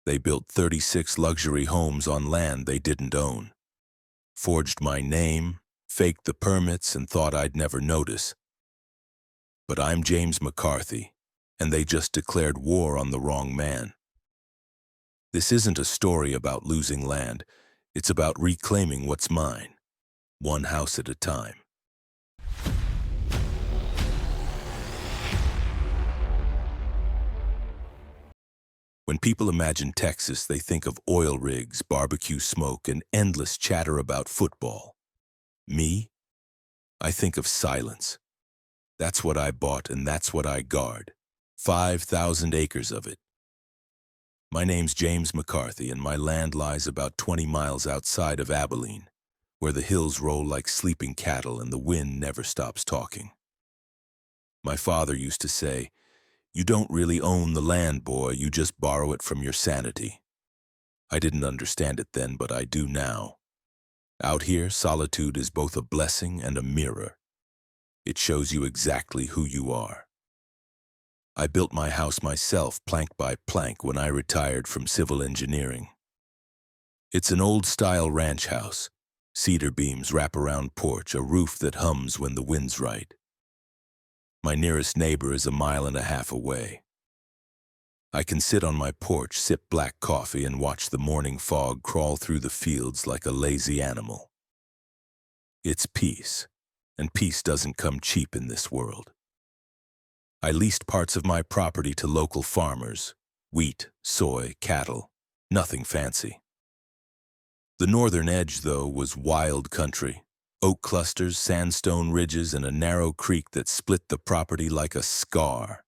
They built 36 luxury homes on land they didn't own, forged my name, faked the permits, and thought I'd never notice. But I'm James McCarthy, and they just declared war on the wrong man. This isn't a story about losing land. It's about reclaiming what's mine, one house at a time. When people imagine Texas, they think of oil rigs, barbecue smoke, and endless chatter about football. Me? I think of silence. That's what I bought, and that's what I guard. 5,000 acres of it. My name's James McCarthy, and my land lies about 20 miles outside of Abilene, where the hills roll like sleeping cattle and the wind never stops talking. My father used to say, "You don't really own the land, boy, you just borrow it from your sanity." I didn't understand it then, but I do now. Out here, solitude is both a blessing and a mirror. It shows you exactly who you are. I built my house myself, plank by plank, when I retired from civil engineering. It's an old-style ranch house. Cedar beams, wrap-around porch, a roof that hums when the wind's right. My nearest neighbor is a mile and a half away. I can sit on my porch, sip black coffee, and watch the morning fog crawl through the fields like a lazy animal. It's peace, and peace doesn't come cheap in this world. I leased parts of my property to local farmers: wheat, soy, cattle, nothing fancy. The northern edge, though, was wild country. Oak clusters, sandstone ridges, and a narrow creek that split the property like a scar.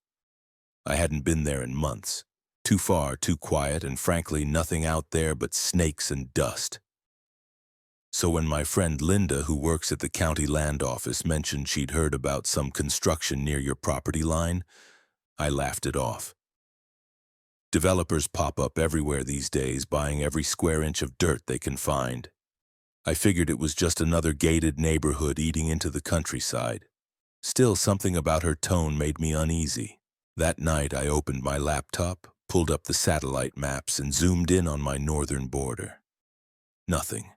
I hadn't been there in months. Too far, too quiet, and frankly nothing out there but snakes and dust. So when my friend Linda, who works at the county land office, mentioned she'd heard about some construction near your property line, I laughed it off. Developers pop up everywhere these days, buying every square inch of dirt they can find. I figured it was just another gated neighborhood eating into the countryside. Still, something about her tone made me uneasy. That night, I opened my laptop, pulled up the satellite maps, and zoomed in on my northern border. Nothing.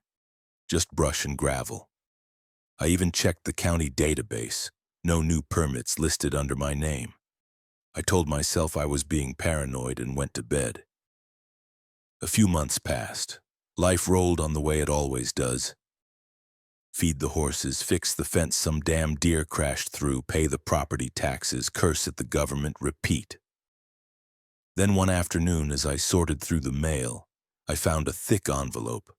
Just brush and gravel. I even checked the county database. No new permits listed under my name. I told myself I was being paranoid and went to bed. A few months passed. Life rolled on the way it always does. Feed the horses, fix the fence some damn deer crashed through, pay the property taxes, curse at the government, repeat. Then one afternoon, as I sorted through the mail, I found a thick envelope.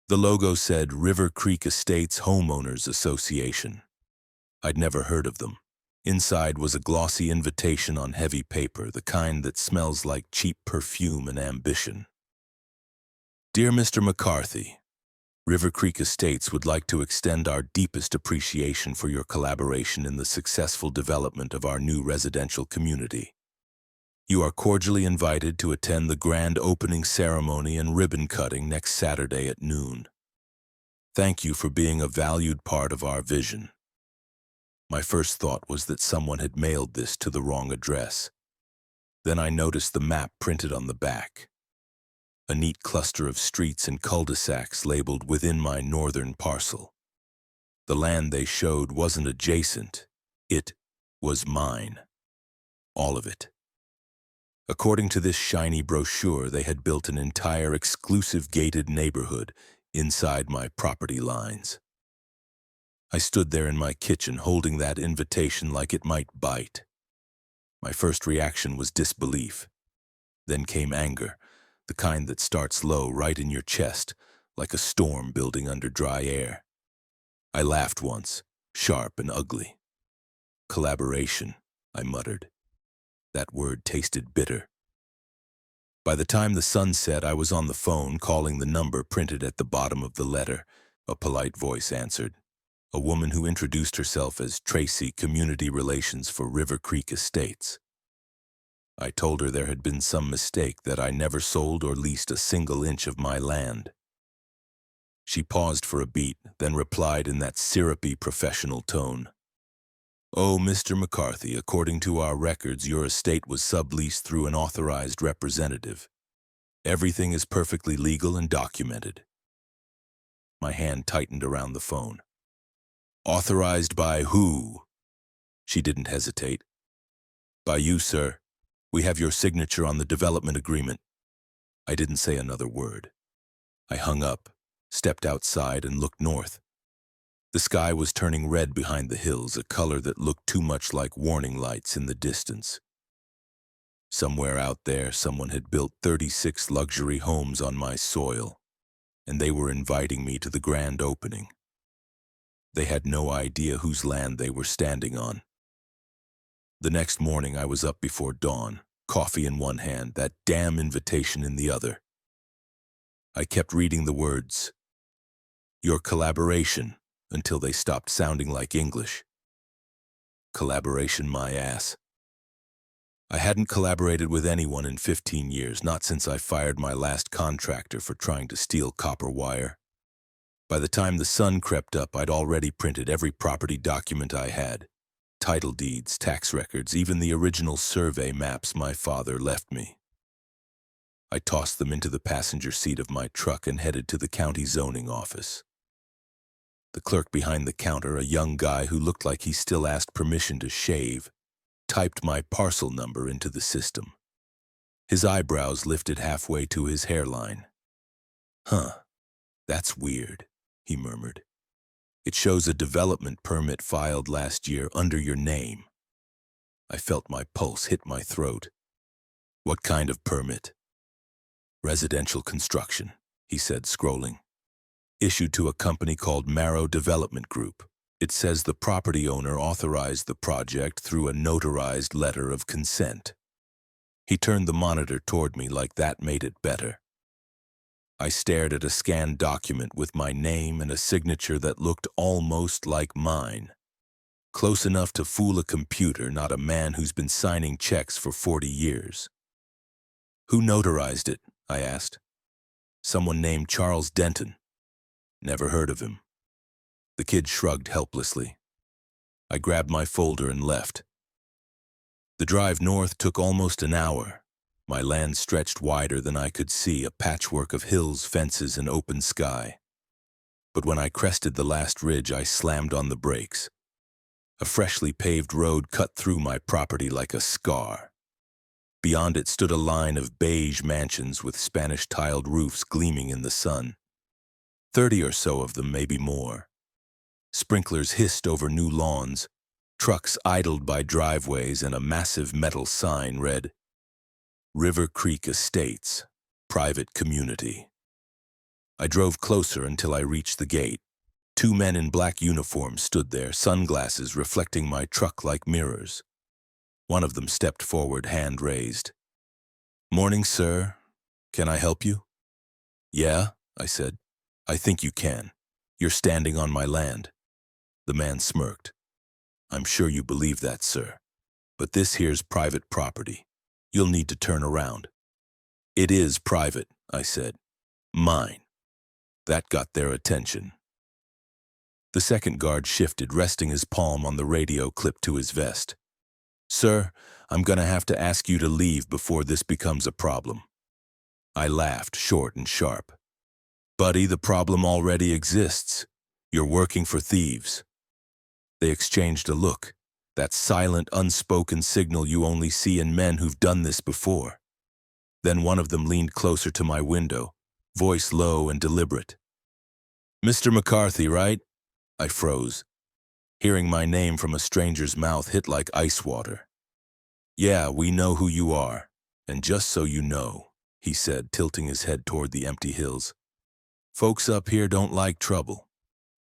The logo said River Creek Estates Homeowners Association. I'd never heard of them. Inside was a glossy invitation on heavy paper, the kind that smells like cheap perfume and ambition. Dear Mr. McCarthy, River Creek Estates would like to extend our deepest appreciation for your collaboration in the successful development of our new residential community. You are cordially invited to attend the grand opening ceremony and ribbon cutting next Saturday at noon. Thank you for being a valued part of our vision. My first thought was that someone had mailed this to the wrong address. Then I noticed the map printed on the back. A neat cluster of streets and cul-de-sacs labeled within my northern parcel. The land they showed wasn't adjacent. It was mine. All of it. According to this shiny brochure, they had built an entire exclusive gated neighborhood inside my property lines. I stood there in my kitchen holding that invitation like it might bite. My first reaction was disbelief. Then came anger, the kind that starts low right in your chest, like a storm building under dry air. I laughed once, sharp and ugly. Collaboration, I muttered. That word tasted bitter. By the time the sun set, I was on the phone calling the number printed at the bottom of the letter. A polite voice answered. A woman who introduced herself as Tracy, Community Relations for River Creek Estates. I told her there had been some mistake, that I never sold or leased a single inch of my land. She paused for a beat, then replied in that syrupy professional tone. Oh, Mr. McCarthy, according to our records, your estate was subleased through an authorized representative. Everything is perfectly legal and documented. My hand tightened around the phone. Authorized by who? She didn't hesitate. By you, sir. We have your signature on the development agreement. I didn't say another word. I hung up, stepped outside, and looked north. The sky was turning red behind the hills, a color that looked too much like warning lights in the distance. Somewhere out there, someone had built 36 luxury homes on my soil, and they were inviting me to the grand opening. They had no idea whose land they were standing on. The next morning, I was up before dawn, coffee in one hand, that damn invitation in the other. I kept reading the words, "Your collaboration," until they stopped sounding like English. Collaboration, my ass. I hadn't collaborated with anyone in 15 years, not since I fired my last contractor for trying to steal copper wire. By the time the sun crept up, I'd already printed every property document I had. Title deeds, tax records, even the original survey maps my father left me. I tossed them into the passenger seat of my truck and headed to the county zoning office. The clerk behind the counter, a young guy who looked like he still asked permission to shave, typed my parcel number into the system. His eyebrows lifted halfway to his hairline. "Huh, that's weird," he murmured. "It shows a development permit filed last year under your name." I felt my pulse hit my throat. "What kind of permit?" "Residential construction," he said, scrolling. "Issued to a company called Marrow Development Group. It says the property owner authorized the project through a notarized letter of consent." He turned the monitor toward me like that made it better. I stared at a scanned document with my name and a signature that looked almost like mine. Close enough to fool a computer, not a man who's been signing checks for 40 years. "Who notarized it?" I asked. "Someone named Charles Denton." "Never heard of him." The kid shrugged helplessly. I grabbed my folder and left. The drive north took almost an hour. My land stretched wider than I could see, a patchwork of hills, fences, and open sky. But when I crested the last ridge, I slammed on the brakes. A freshly paved road cut through my property like a scar. Beyond it stood a line of beige mansions with Spanish-tiled roofs gleaming in the sun. 30 or so of them, maybe more. Sprinklers hissed over new lawns, trucks idled by driveways, and a massive metal sign read, "River Creek Estates, Private Community." I drove closer until I reached the gate. 2 men in black uniforms stood there, sunglasses reflecting my truck like mirrors. One of them stepped forward, hand raised. "Morning, sir. Can I help you?" "Yeah," I said. "I think you can. You're standing on my land." The man smirked. "I'm sure you believe that, sir. But this here's private property. You'll need to turn around." "It is private," I said. "Mine." That got their attention. The second guard shifted, resting his palm on the radio clipped to his vest. "Sir, I'm gonna have to ask you to leave before this becomes a problem." I laughed, short and sharp. "Buddy, the problem already exists. You're working for thieves." They exchanged a look, that silent, unspoken signal you only see in men who've done this before. Then one of them leaned closer to my window, voice low and deliberate. "Mr. McCarthy, right?" I froze. Hearing my name from a stranger's mouth hit like ice water. "Yeah, we know who you are, and just so you know," he said, tilting his head toward the empty hills, "folks up here don't like trouble.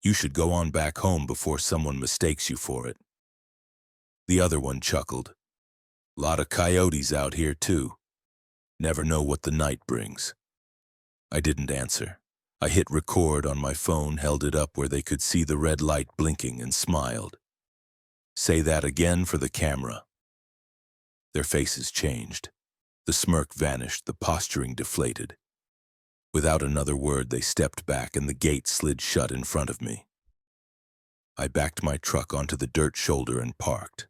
You should go on back home before someone mistakes you for it." The other one chuckled. "Lot of coyotes out here, too. Never know what the night brings." I didn't answer. I hit record on my phone, held it up where they could see the red light blinking, and smiled. "Say that again for the camera." Their faces changed. The smirk vanished, the posturing deflated. Without another word, they stepped back and the gate slid shut in front of me. I backed my truck onto the dirt shoulder and parked.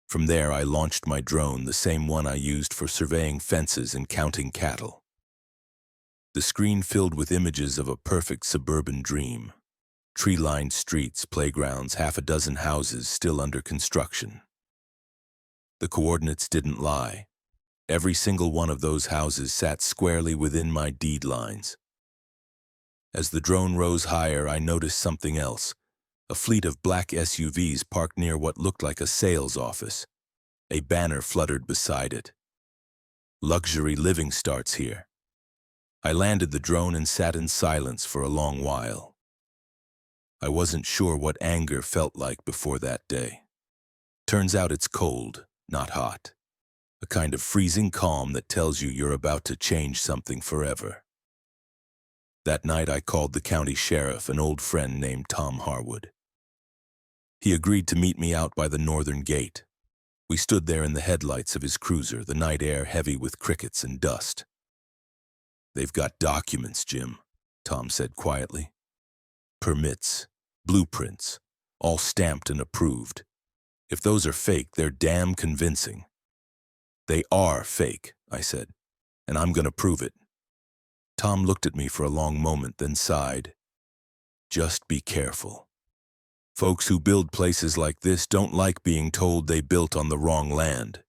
From there, I launched my drone, the same one I used for surveying fences and counting cattle. The screen filled with images of a perfect suburban dream. Tree-lined streets, playgrounds, half a dozen houses still under construction. The coordinates didn't lie. Every single one of those houses sat squarely within my deed lines. As the drone rose higher, I noticed something else. A fleet of black SUVs parked near what looked like a sales office. A banner fluttered beside it. Luxury living starts here. I landed the drone and sat in silence for a long while. I wasn't sure what anger felt like before that day. Turns out it's cold, not hot. A kind of freezing calm that tells you you're about to change something forever. That night I called the county sheriff, an old friend named Tom Harwood. He agreed to meet me out by the northern gate. We stood there in the headlights of his cruiser, the night air heavy with crickets and dust. "They've got documents, Jim," Tom said quietly. "Permits, blueprints, all stamped and approved. If those are fake, they're damn convincing." "They are fake," I said, "and I'm gonna prove it." Tom looked at me for a long moment, then sighed. "Just be careful. Folks who build places like this don't like being told they built on the wrong land."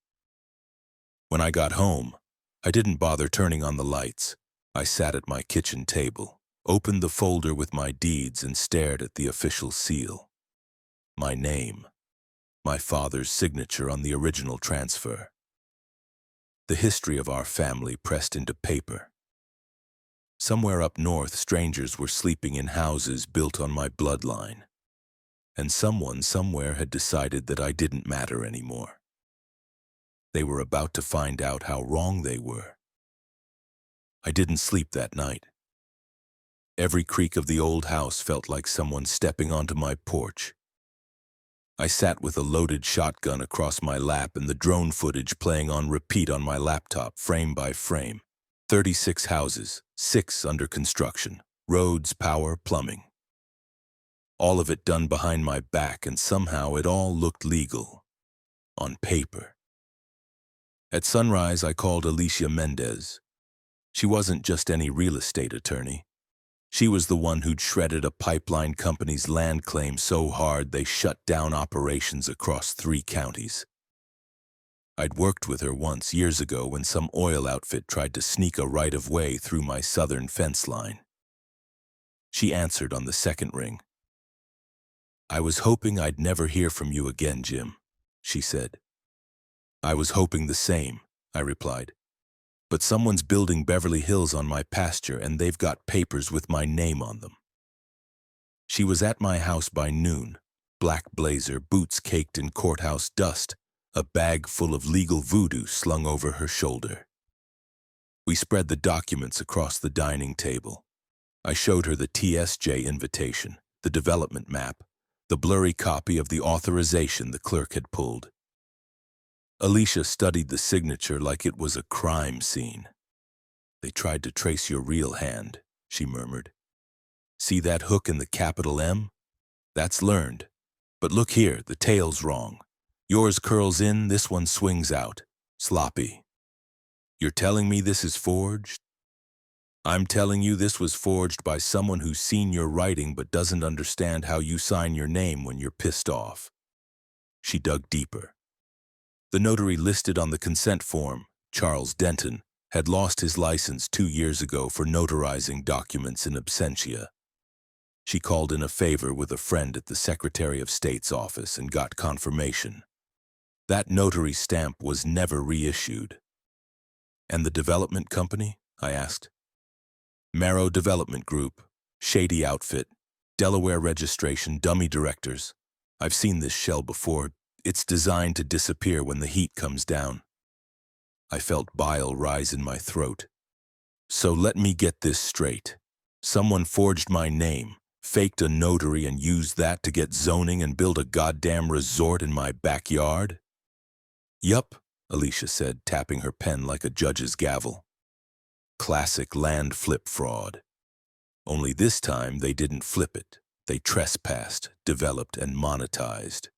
When I got home, I didn't bother turning on the lights. I sat at my kitchen table, opened the folder with my deeds, and stared at the official seal. My name, my father's signature on the original transfer. The history of our family pressed into paper. Somewhere up north, strangers were sleeping in houses built on my bloodline. And someone somewhere had decided that I didn't matter anymore. They were about to find out how wrong they were. I didn't sleep that night. Every creak of the old house felt like someone stepping onto my porch. I sat with a loaded shotgun across my lap and the drone footage playing on repeat on my laptop, frame by frame. 36 houses, 6 under construction, roads, power, plumbing. All of it done behind my back, and somehow it all looked legal. On paper. At sunrise, I called Alicia Mendez. She wasn't just any real estate attorney. She was the one who'd shredded a pipeline company's land claim so hard they shut down operations across 3 counties. I'd worked with her once years ago when some oil outfit tried to sneak a right-of-way through my southern fence line. She answered on the second ring. "I was hoping I'd never hear from you again, Jim," she said. "I was hoping the same," I replied. "But someone's building Beverly Hills on my pasture and they've got papers with my name on them." She was at my house by noon, black blazer, boots caked in courthouse dust, a bag full of legal voodoo slung over her shoulder. We spread the documents across the dining table. I showed her the TSJ invitation, the development map, the blurry copy of the authorization the clerk had pulled. Alicia studied the signature like it was a crime scene. "They tried to trace your real hand," she murmured. "See that hook in the capital M? That's learned. But look here, the tail's wrong. Yours curls in, this one swings out. Sloppy. You're telling me this is forged?" "I'm telling you this was forged by someone who's seen your writing but doesn't understand how you sign your name when you're pissed off." She dug deeper. The notary listed on the consent form, Charles Denton, had lost his license 2 years ago for notarizing documents in absentia. She called in a favor with a friend at the Secretary of State's office and got confirmation. That notary stamp was never reissued. "And the development company?" I asked. "Marrow Development Group, shady outfit, Delaware registration, dummy directors. I've seen this shell before. It's designed to disappear when the heat comes down." I felt bile rise in my throat. "So let me get this straight. Someone forged my name, faked a notary, and used that to get zoning and build a goddamn resort in my backyard?" "Yup," Alicia said, tapping her pen like a judge's gavel. "Classic land flip fraud. Only this time they didn't flip it. They trespassed, developed, and monetized."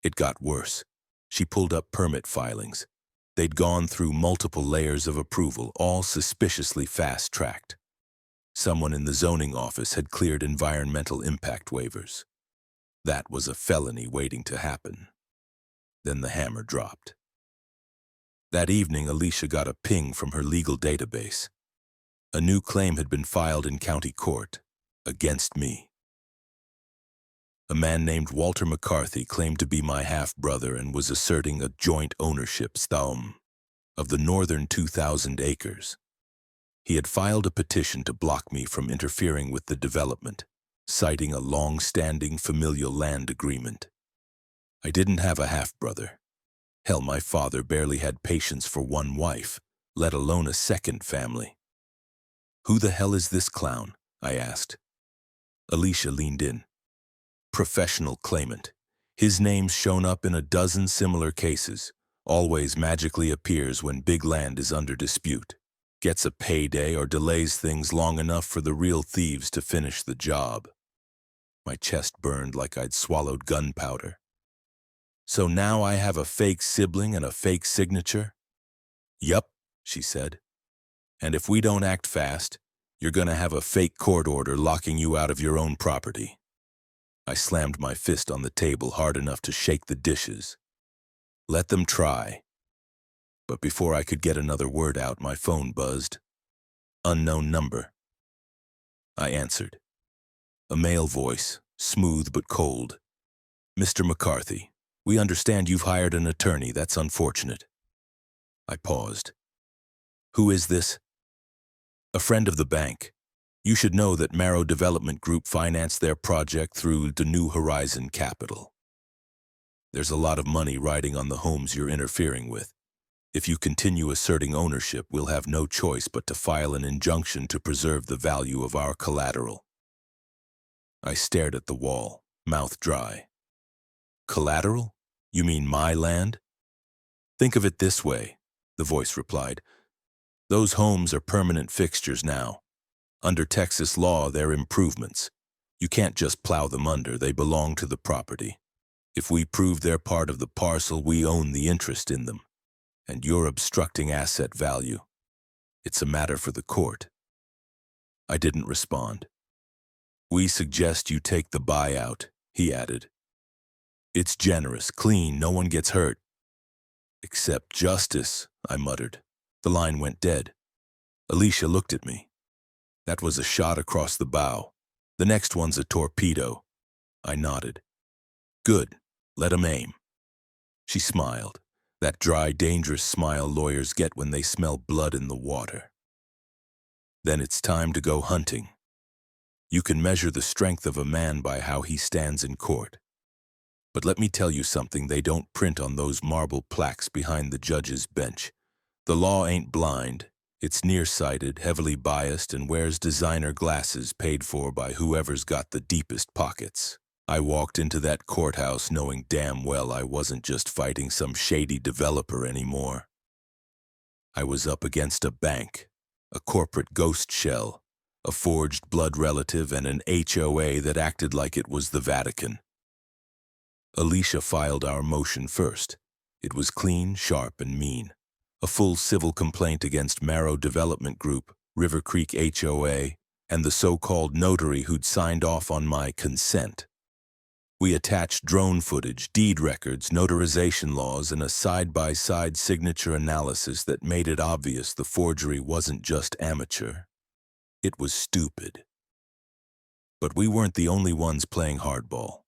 It got worse. She pulled up permit filings. They'd gone through multiple layers of approval, all suspiciously fast-tracked. Someone in the zoning office had cleared environmental impact waivers. That was a felony waiting to happen. Then the hammer dropped. That evening, Alicia got a ping from her legal database. A new claim had been filed in county court against me. A man named Walter McCarthy claimed to be my half-brother and was asserting a joint ownership of the northern 2,000 acres. He had filed a petition to block me from interfering with the development, citing a long-standing familial land agreement. I didn't have a half-brother. Hell, my father barely had patience for one wife, let alone a second family. "Who the hell is this clown?" I asked. Alicia leaned in. "Professional claimant. His name's shown up in a dozen similar cases, always magically appears when big land is under dispute, gets a payday or delays things long enough for the real thieves to finish the job." My chest burned like I'd swallowed gunpowder. "So now I have a fake sibling and a fake signature?" "Yup," she said. "And if we don't act fast, you're gonna have a fake court order locking you out of your own property." I slammed my fist on the table hard enough to shake the dishes. Let them try. But before I could get another word out, my phone buzzed. Unknown number. I answered. A male voice, smooth but cold. "Mr. McCarthy, we understand you've hired an attorney. That's unfortunate." I paused. "Who is this?" "A friend of the bank. You should know that Marrow Development Group financed their project through the New Horizon Capital. There's a lot of money riding on the homes you're interfering with. If you continue asserting ownership, we'll have no choice but to file an injunction to preserve the value of our collateral." I stared at the wall, mouth dry. "Collateral? You mean my land?" "Think of it this way," the voice replied. "Those homes are permanent fixtures now. Under Texas law, they're improvements. You can't just plow them under, they belong to the property. If we prove they're part of the parcel, we own the interest in them. And you're obstructing asset value. It's a matter for the court." I didn't respond. "We suggest you take the buyout," he added. "It's generous, clean, no one gets hurt." "Except justice," I muttered. The line went dead. Alicia looked at me. "That was a shot across the bow. The next one's a torpedo." I nodded. "Good. Let 'em aim." She smiled, that dry, dangerous smile lawyers get when they smell blood in the water. "Then it's time to go hunting. You can measure the strength of a man by how he stands in court. But let me tell you something they don't print on those marble plaques behind the judge's bench. The law ain't blind. It's nearsighted, heavily biased, and wears designer glasses paid for by whoever's got the deepest pockets." I walked into that courthouse knowing damn well I wasn't just fighting some shady developer anymore. I was up against a bank, a corporate ghost shell, a forged blood relative, and an HOA that acted like it was the Vatican. Alicia filed our motion first. It was clean, sharp, and mean. A full civil complaint against Marrow Development Group, River Creek HOA, and the so-called notary who'd signed off on my consent. We attached drone footage, deed records, notarization laws, and a side-by-side signature analysis that made it obvious the forgery wasn't just amateur. It was stupid. But we weren't the only ones playing hardball.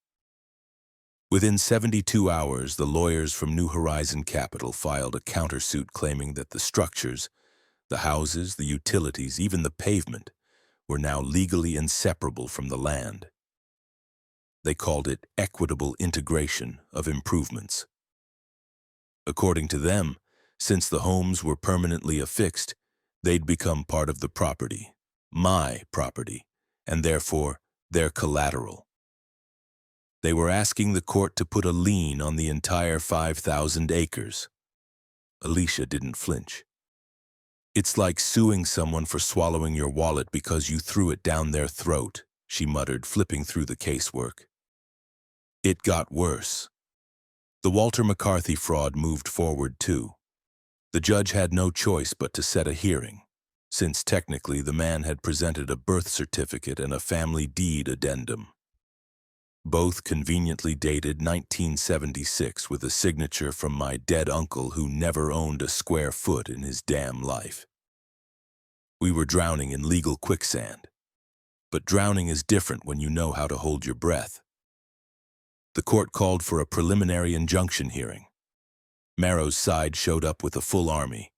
Within 72 hours, the lawyers from New Horizon Capital filed a countersuit claiming that the structures, the houses, the utilities, even the pavement, were now legally inseparable from the land. They called it equitable integration of improvements. According to them, since the homes were permanently affixed, they'd become part of the property, my property, and therefore their collateral. They were asking the court to put a lien on the entire 5,000 acres. Alicia didn't flinch. "It's like suing someone for swallowing your wallet because you threw it down their throat," she muttered, flipping through the casework. It got worse. The Walter McCarthy fraud moved forward too. The judge had no choice but to set a hearing, since technically the man had presented a birth certificate and a family deed addendum, both conveniently dated 1976 with a signature from my dead uncle who never owned a square foot in his damn life. We were drowning in legal quicksand, but drowning is different when you know how to hold your breath. The court called for a preliminary injunction hearing. Marrow's side showed up with a full army,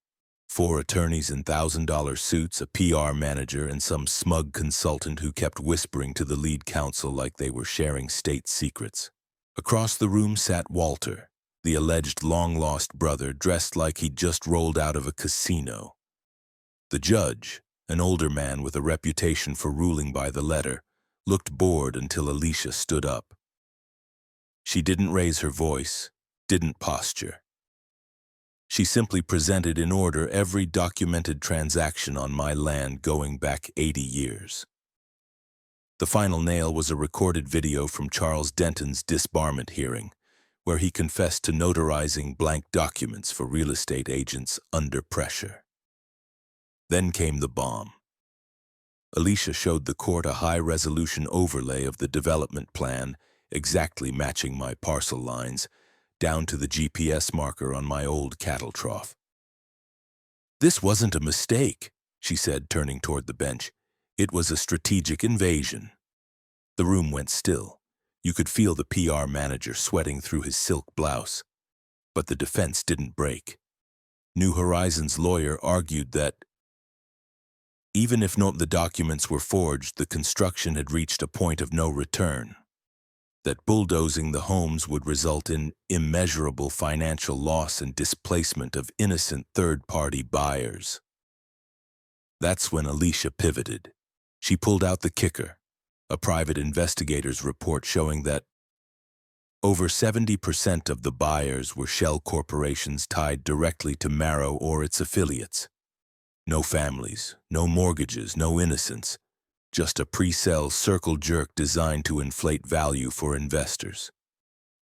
4 attorneys in $1,000 suits, a PR manager, and some smug consultant who kept whispering to the lead counsel like they were sharing state secrets. Across the room sat Walter, the alleged long-lost brother, dressed like he'd just rolled out of a casino. The judge, an older man with a reputation for ruling by the letter, looked bored until Alicia stood up. She didn't raise her voice, didn't posture. She simply presented in order every documented transaction on my land going back 80 years. The final nail was a recorded video from Charles Denton's disbarment hearing, where he confessed to notarizing blank documents for real estate agents under pressure. Then came the bomb. Alicia showed the court a high-resolution overlay of the development plan, exactly matching my parcel lines, down to the GPS marker on my old cattle trough. "This wasn't a mistake," she said, turning toward the bench. "It was a strategic invasion." The room went still. You could feel the PR manager sweating through his silk blouse. But the defense didn't break. New Horizons' lawyer argued that even if the documents were forged, the construction had reached a point of no return, that bulldozing the homes would result in immeasurable financial loss and displacement of innocent third-party buyers. That's when Alicia pivoted. She pulled out the kicker, a private investigator's report showing that over 70% of the buyers were shell corporations tied directly to Marrow or its affiliates. No families, no mortgages, no innocence. Just a pre-sale circle jerk designed to inflate value for investors.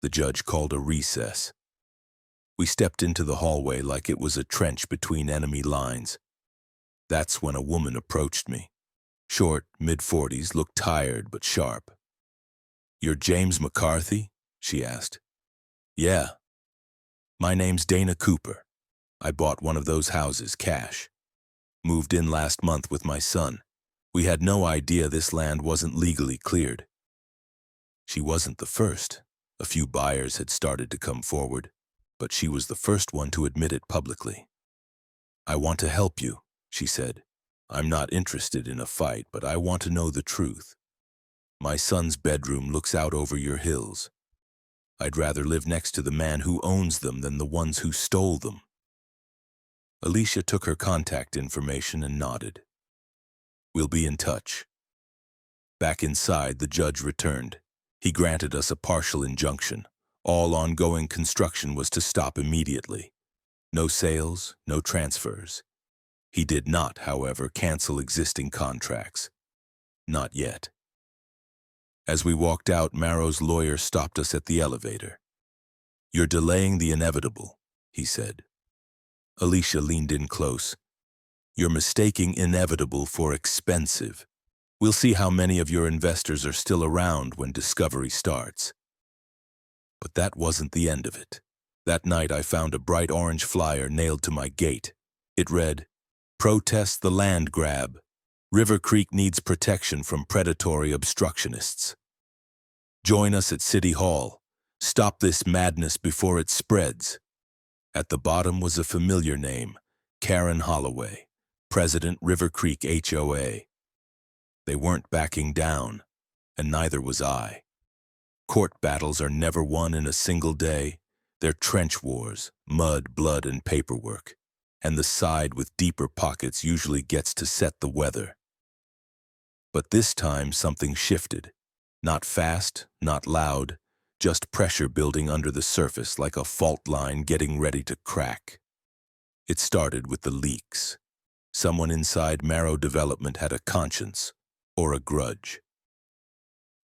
The judge called a recess. We stepped into the hallway like it was a trench between enemy lines. That's when a woman approached me. Short, mid-40s, looked tired but sharp. "You're James McCarthy?" she asked. "Yeah. My name's Dana Cooper. I bought one of those houses cash. Moved in last month with my son. We had no idea this land wasn't legally cleared." She wasn't the first. A few buyers had started to come forward, but she was the first one to admit it publicly. "I want to help you," she said. "I'm not interested in a fight, but I want to know the truth. My son's bedroom looks out over your hills. I'd rather live next to the man who owns them than the ones who stole them." Alicia took her contact information and nodded. "We'll be in touch." Back inside, the judge returned. He granted us a partial injunction. All ongoing construction was to stop immediately. No sales, no transfers. He did not, however, cancel existing contracts. Not yet. As we walked out, Marrow's lawyer stopped us at the elevator. "You're delaying the inevitable," he said. Alicia leaned in close. "You're mistaking inevitable for expensive. We'll see how many of your investors are still around when discovery starts." But that wasn't the end of it. That night I found a bright orange flyer nailed to my gate. It read, "Protest the land grab. River Creek needs protection from predatory obstructionists. Join us at City Hall. Stop this madness before it spreads." At the bottom was a familiar name, Karen Holloway, President, River Creek HOA. They weren't backing down, and neither was I. Court battles are never won in a single day. They're trench wars, mud, blood, and paperwork. And the side with deeper pockets usually gets to set the weather. But this time something shifted. Not fast, not loud, just pressure building under the surface like a fault line getting ready to crack. It started with the leaks. Someone inside Marrow Development had a conscience, or a grudge.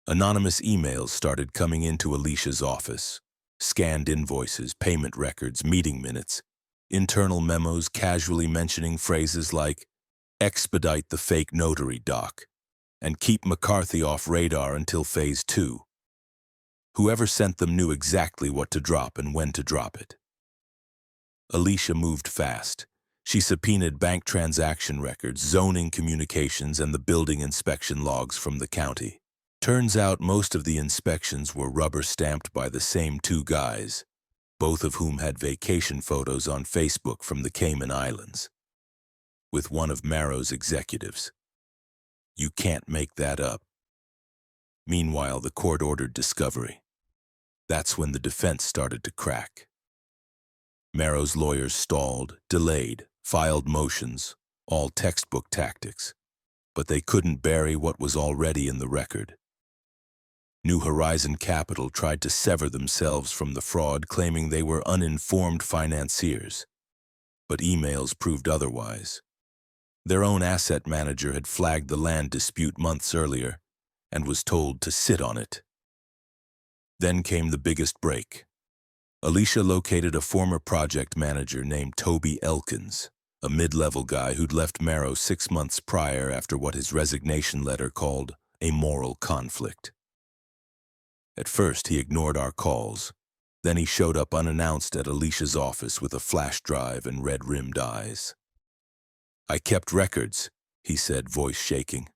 Anonymous emails started coming into Alicia's office. Scanned invoices, payment records, meeting minutes. Internal memos casually mentioning phrases like, expedite the fake notary doc, and keep McCarthy off radar until phase 2. Whoever sent them knew exactly what to drop and when to drop it. Alicia moved fast. She subpoenaed bank transaction records, zoning communications, and the building inspection logs from the county. Turns out most of the inspections were rubber-stamped by the same 2 guys, both of whom had vacation photos on Facebook from the Cayman Islands, with one of Marrow's executives. You can't make that up. Meanwhile, the court ordered discovery. That's when the defense started to crack. Marrow's lawyers stalled, delayed, filed motions, all textbook tactics, but they couldn't bury what was already in the record. New Horizon Capital tried to sever themselves from the fraud, claiming they were uninformed financiers, but emails proved otherwise. Their own asset manager had flagged the land dispute months earlier and was told to sit on it. Then came the biggest break. Alicia located a former project manager named Toby Elkins, a mid-level guy who'd left Marrow 6 months prior after what his resignation letter called a moral conflict. At first, he ignored our calls. Then he showed up unannounced at Alicia's office with a flash drive and red-rimmed eyes. I kept records, he said, voice shaking.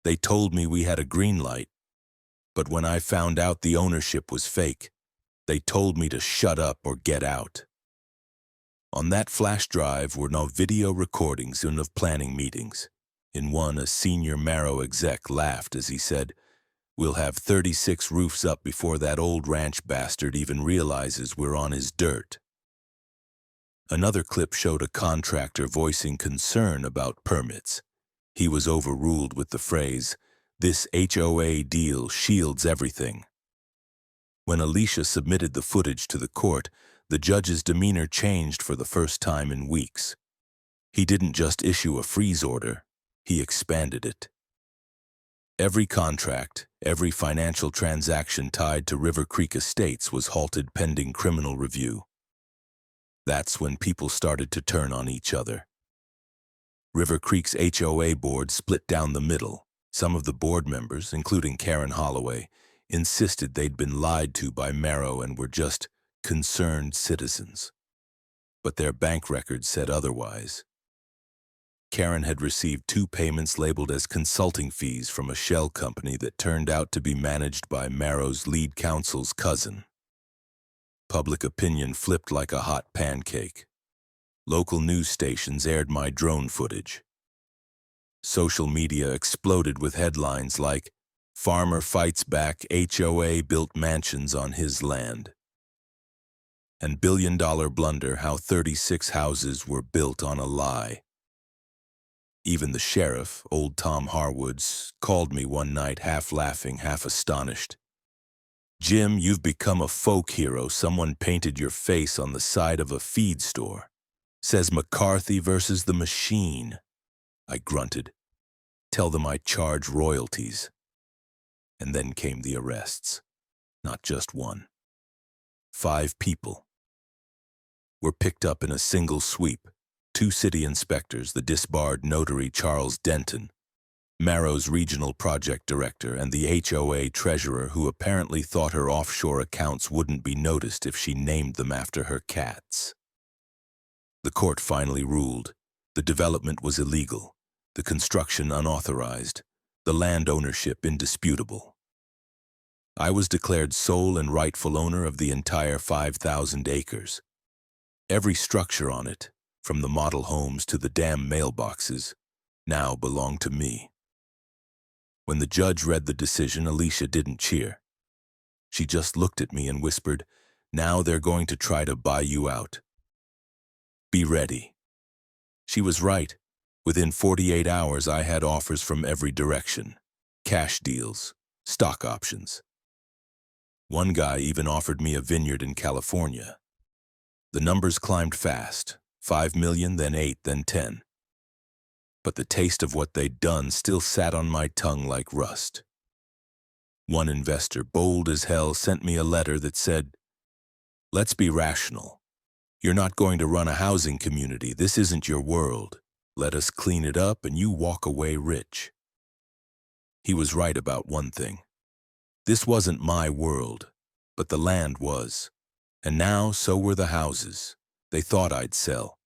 They told me we had a green light, but when I found out the ownership was fake, they told me to shut up or get out. On that flash drive were no video recordings of planning meetings. In one, a senior Marrow exec laughed as he said, "We'll have 36 roofs up before that old ranch bastard even realizes we're on his dirt." Another clip showed a contractor voicing concern about permits. He was overruled with the phrase, "This HOA deal shields everything." When Alicia submitted the footage to the court, the judge's demeanor changed for the first time in weeks. He didn't just issue a freeze order, he expanded it. Every contract, every financial transaction tied to River Creek Estates was halted pending criminal review. That's when people started to turn on each other. River Creek's HOA board split down the middle. Some of the board members, including Karen Holloway, insisted they'd been lied to by Marrow and were just concerned citizens. But their bank records said otherwise. Karen had received 2 payments labeled as consulting fees from a shell company that turned out to be managed by Marrow's lead counsel's cousin. Public opinion flipped like a hot pancake. Local news stations aired my drone footage. Social media exploded with headlines like, "Farmer fights back, HOA built mansions on his land." And billion-dollar blunder, how 36 houses were built on a lie. Even the sheriff, old Tom Harwoods, called me one night half laughing, half astonished. "Jim, you've become a folk hero. Someone painted your face on the side of a feed store. Says McCarthy versus the machine." I grunted. "Tell them I charge royalties." And then came the arrests. Not just one. 5 people were picked up in a single sweep. 2 city inspectors, the disbarred notary Charles Denton, Marrow's regional project director, and the HOA treasurer who apparently thought her offshore accounts wouldn't be noticed if she named them after her cats. The court finally ruled. The development was illegal, the construction unauthorized, the land ownership indisputable. I was declared sole and rightful owner of the entire 5,000 acres. Every structure on it, from the model homes to the damn mailboxes, now belonged to me. When the judge read the decision, Alicia didn't cheer. She just looked at me and whispered, "Now they're going to try to buy you out. Be ready." She was right. Within 48 hours, I had offers from every direction. Cash deals, stock options. One guy even offered me a vineyard in California. The numbers climbed fast, 5 million, then 8, then 10. But the taste of what they'd done still sat on my tongue like rust. One investor, bold as hell, sent me a letter that said, "Let's be rational. You're not going to run a housing community. This isn't your world. Let us clean it up and you walk away rich. He was right about one thing. This wasn't my world, but the land was. And now so were the houses. They thought I'd sell.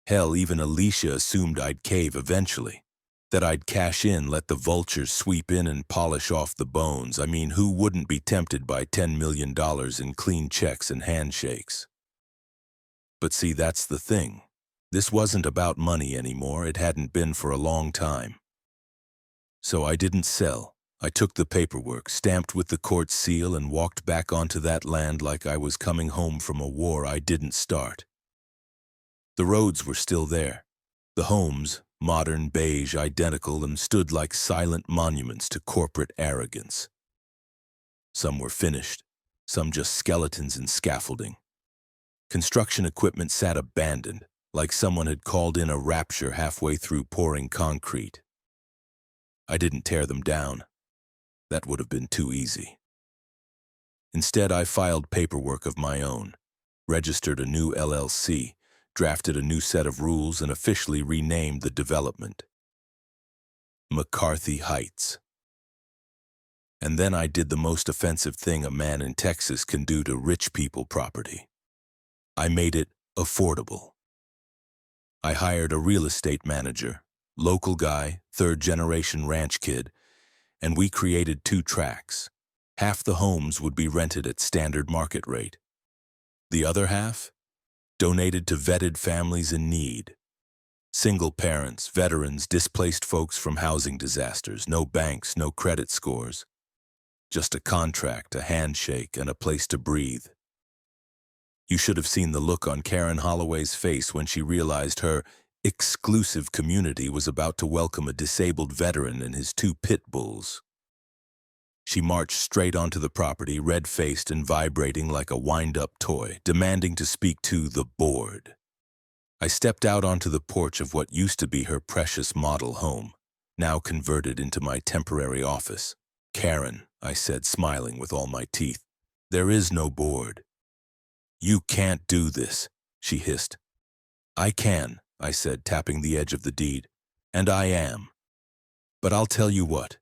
Hell, even Alicia assumed I'd cave eventually. That I'd cash in, let the vultures sweep in and polish off the bones. I mean, who wouldn't be tempted by $10 million in clean checks and handshakes? But see, that's the thing. This wasn't about money anymore. It hadn't been for a long time. So I didn't sell. I took the paperwork, stamped with the court seal, and walked back onto that land like I was coming home from a war I didn't start. The roads were still there. The homes, modern, beige, identical, and stood like silent monuments to corporate arrogance. Some were finished, some just skeletons and scaffolding. Construction equipment sat abandoned, like someone had called in a rapture halfway through pouring concrete. I didn't tear them down. That would have been too easy. Instead, I filed paperwork of my own, registered a new LLC, drafted a new set of rules, and officially renamed the development McCarthy Heights. And then I did the most offensive thing a man in Texas can do to rich people property. I made it affordable. I hired a real estate manager, local guy, third-generation ranch kid, and we created 2 tracks. Half the homes would be rented at standard market rate. The other half? Donated to vetted families in need. Single parents, veterans, displaced folks from housing disasters, no banks, no credit scores. Just a contract, a handshake, and a place to breathe. You should have seen the look on Karen Holloway's face when she realized her exclusive community was about to welcome a disabled veteran and his 2 pit bulls. She marched straight onto the property, red-faced and vibrating like a wind-up toy, demanding to speak to the board. I stepped out onto the porch of what used to be her precious model home, now converted into my temporary office. "Karen," I said, smiling with all my teeth, "there is no board." "You can't do this," she hissed. "I can," I said, tapping the edge of the deed, "and I am. But I'll tell you what,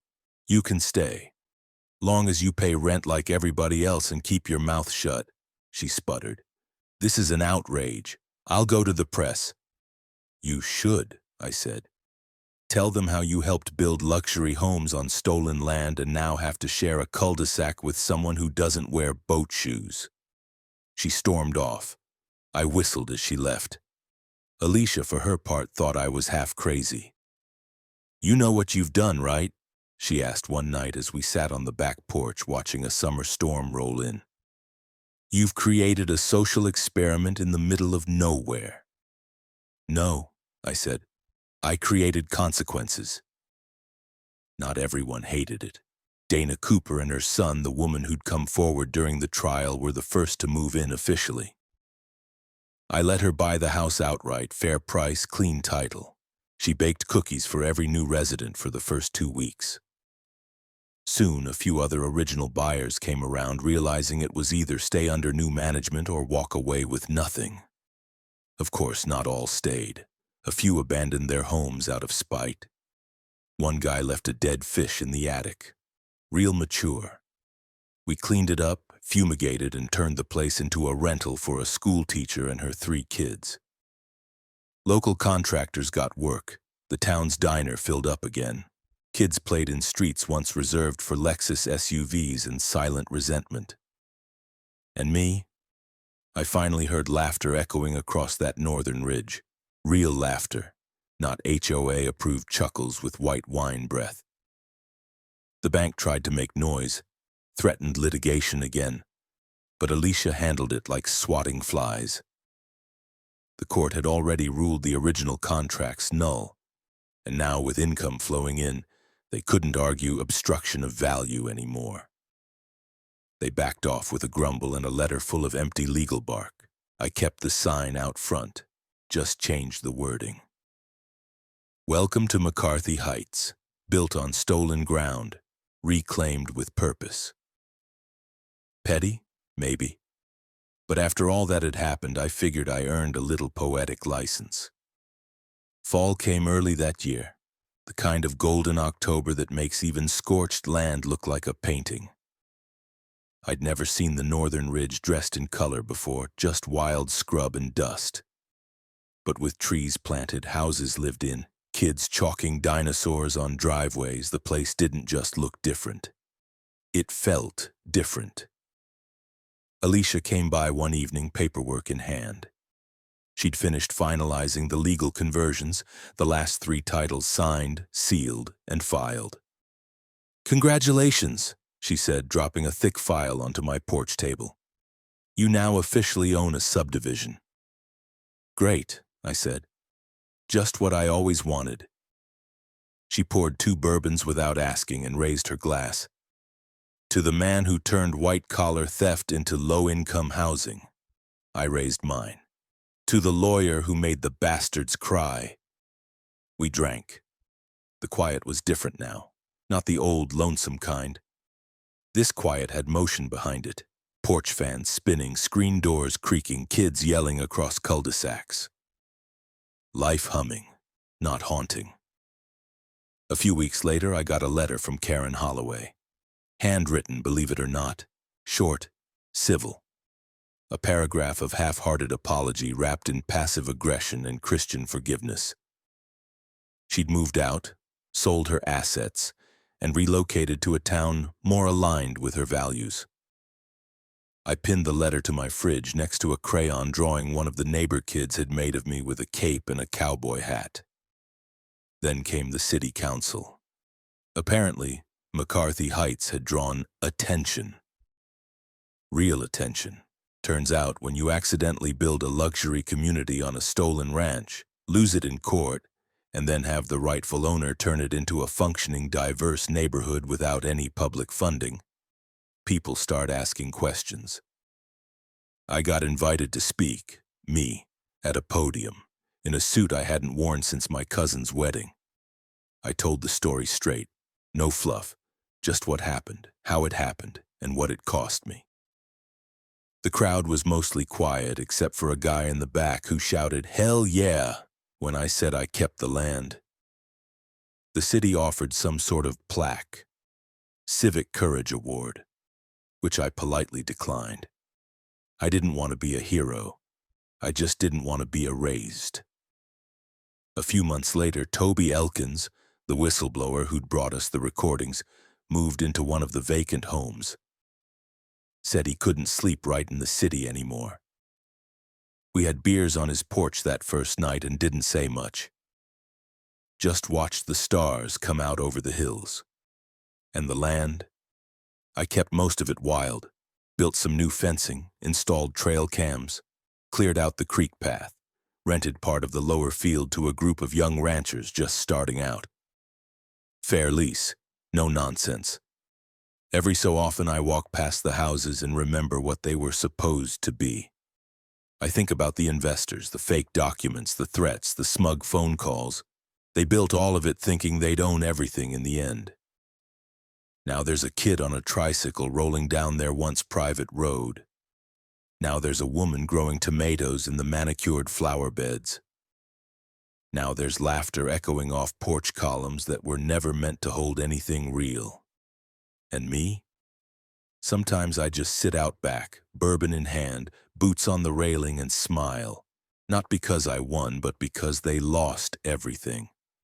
you can stay. Long as you pay rent like everybody else and keep your mouth shut," she sputtered. "This is an outrage. I'll go to the press." "You should," I said. "Tell them how you helped build luxury homes on stolen land and now have to share a cul-de-sac with someone who doesn't wear boat shoes." She stormed off. I whistled as she left. Alicia, for her part, thought I was half crazy. "You know what you've done, right?" she asked one night as we sat on the back porch watching a summer storm roll in. "You've created a social experiment in the middle of nowhere." "No," I said. "I created consequences." Not everyone hated it. Dana Cooper and her son, the woman who'd come forward during the trial, were the first to move in officially. I let her buy the house outright, fair price, clean title. She baked cookies for every new resident for the first 2 weeks. Soon, a few other original buyers came around, realizing it was either stay under new management or walk away with nothing. Of course, not all stayed. A few abandoned their homes out of spite. One guy left a dead fish in the attic. Real mature. We cleaned it up, fumigated, and turned the place into a rental for a school teacher and her 3 kids. Local contractors got work. The town's diner filled up again. Kids played in streets once reserved for Lexus SUVs and silent resentment. And me? I finally heard laughter echoing across that northern ridge. Real laughter, not HOA-approved chuckles with white wine breath. The bank tried to make noise, threatened litigation again, but Alicia handled it like swatting flies. The court had already ruled the original contracts null, and now with income flowing in, they couldn't argue obstruction of value anymore. They backed off with a grumble and a letter full of empty legal bark. I kept the sign out front, just changed the wording. "Welcome to McCarthy Heights, built on stolen ground, reclaimed with purpose." Petty? Maybe. But after all that had happened, I figured I earned a little poetic license. Fall came early that year, the kind of golden October that makes even scorched land look like a painting. I'd never seen the northern ridge dressed in color before, just wild scrub and dust. But with trees planted, houses lived in, kids chalking dinosaurs on driveways, the place didn't just look different. It felt different. Alicia came by one evening, paperwork in hand. She'd finished finalizing the legal conversions, the last 3 titles signed, sealed, and filed. "Congratulations," she said, dropping a thick file onto my porch table. "You now officially own a subdivision." "Great," I said. "Just what I always wanted." She poured 2 bourbons without asking and raised her glass. "To the man who turned white-collar theft into low-income housing." I raised mine. "To the lawyer who made the bastards cry." We drank. The quiet was different now, not the old, lonesome kind. This quiet had motion behind it. Porch fans spinning, screen doors creaking, kids yelling across cul-de-sacs. Life humming, not haunting. A few weeks later, I got a letter from Karen Holloway. Handwritten, believe it or not. Short, civil. A paragraph of half-hearted apology wrapped in passive aggression and Christian forgiveness. She'd moved out, sold her assets, and relocated to a town more aligned with her values. I pinned the letter to my fridge next to a crayon drawing one of the neighbor kids had made of me with a cape and a cowboy hat. Then came the city council. Apparently, McCarthy Heights had drawn attention. Real attention. Turns out, when you accidentally build a luxury community on a stolen ranch, lose it in court, and then have the rightful owner turn it into a functioning, diverse neighborhood without any public funding, people start asking questions. I got invited to speak, me, at a podium, in a suit I hadn't worn since my cousin's wedding. I told the story straight, no fluff, just what happened, how it happened, and what it cost me. The crowd was mostly quiet except for a guy in the back who shouted, "Hell yeah," when I said I kept the land. The city offered some sort of plaque, Civic Courage Award, which I politely declined. I didn't want to be a hero. I just didn't want to be erased. A few months later, Toby Elkins, the whistleblower who'd brought us the recordings, moved into one of the vacant homes. Said he couldn't sleep right in the city anymore. We had beers on his porch that first night and didn't say much. Just watched the stars come out over the hills. And the land? I kept most of it wild, built some new fencing, installed trail cams, cleared out the creek path, rented part of the lower field to a group of young ranchers just starting out. Fair lease, no nonsense. Every so often I walk past the houses and remember what they were supposed to be. I think about the investors, the fake documents, the threats, the smug phone calls. They built all of it thinking they'd own everything in the end. Now there's a kid on a tricycle rolling down their once private road. Now there's a woman growing tomatoes in the manicured flower beds. Now there's laughter echoing off porch columns that were never meant to hold anything real. And me? Sometimes I just sit out back, bourbon in hand, boots on the railing, and smile. Not because I won, but because they lost everything.